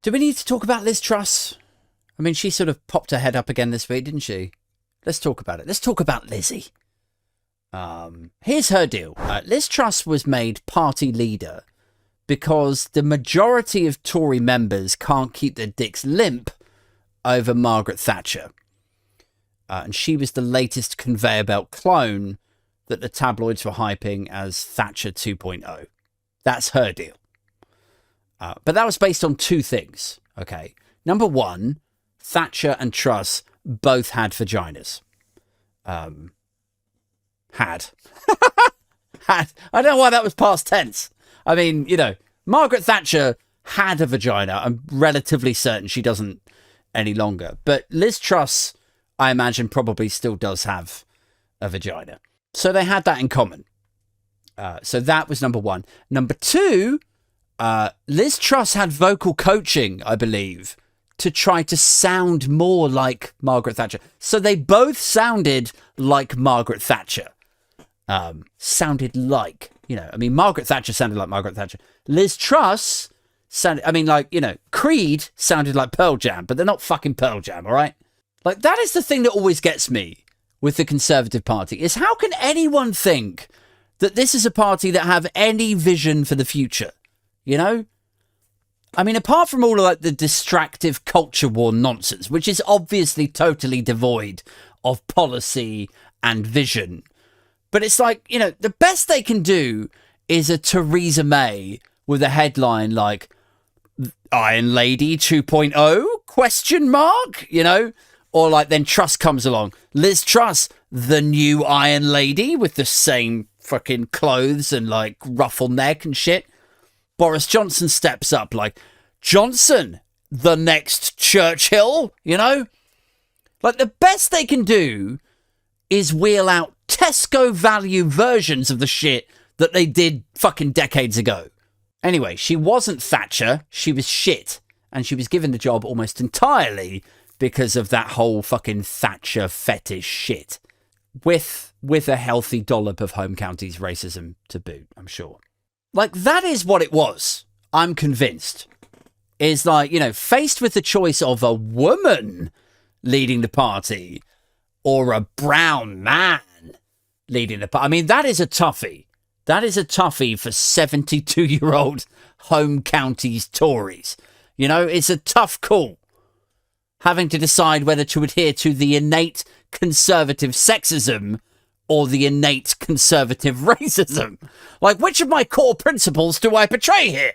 Do we need to talk about Liz Truss? I mean, she sort of popped her head up again this week, didn't she? Let's talk about it. Let's talk about Lizzie. Here's her deal. Liz Truss was made party leader because the majority of Tory members can't keep their dicks limp over Margaret Thatcher. And she was the latest conveyor belt clone that the tabloids were hyping as Thatcher 2.0. That's her deal. But that was based on two things. Okay. Number one, Thatcher and Truss both had vaginas. Had. I don't know why that was past tense. I mean, you know, Margaret Thatcher had a vagina. I'm relatively certain she doesn't any longer. But Liz Truss, I imagine, probably still does have a vagina. So they had that in common. So that was number one. Number two, Liz Truss had vocal coaching, I believe, to try to sound more like Margaret Thatcher. So they both sounded like Margaret Thatcher. Sounded like, you know, I mean, Margaret Thatcher sounded like Margaret Thatcher. Liz Truss sounded, I mean, like, you know, Creed sounded like Pearl Jam, but they're not fucking Pearl Jam, all right? Like, that is the thing that always gets me with the Conservative Party, is how can anyone think that this is a party that have any vision for the future? You know? I mean, apart from all of like the distractive culture war nonsense, which is obviously totally devoid of policy and vision. But it's like, you know, the best they can do is a Theresa May with a headline like Iron Lady 2.0 question mark, you know? Or like then Truss comes along. Liz Truss, the new Iron Lady with the same fucking clothes and like ruffle neck and shit. Boris Johnson steps up like, Johnson, the next Churchill, you know? Like, the best they can do is wheel out Tesco value versions of the shit that they did fucking decades ago. Anyway, she wasn't Thatcher, she was shit. And she was given the job almost entirely because of that whole fucking Thatcher fetish shit. With a healthy dollop of home counties racism to boot, I'm sure. Like, that is what it was. I'm convinced. Is like, you know, faced with the choice of a woman leading the party or a brown man leading the party. I mean, that is a toughie. That is a toughie for 72-year-old home counties Tories. You know, it's a tough call. Having to decide whether to adhere to the innate conservative sexism or the innate conservative racism. Like, which of my core principles do I portray here?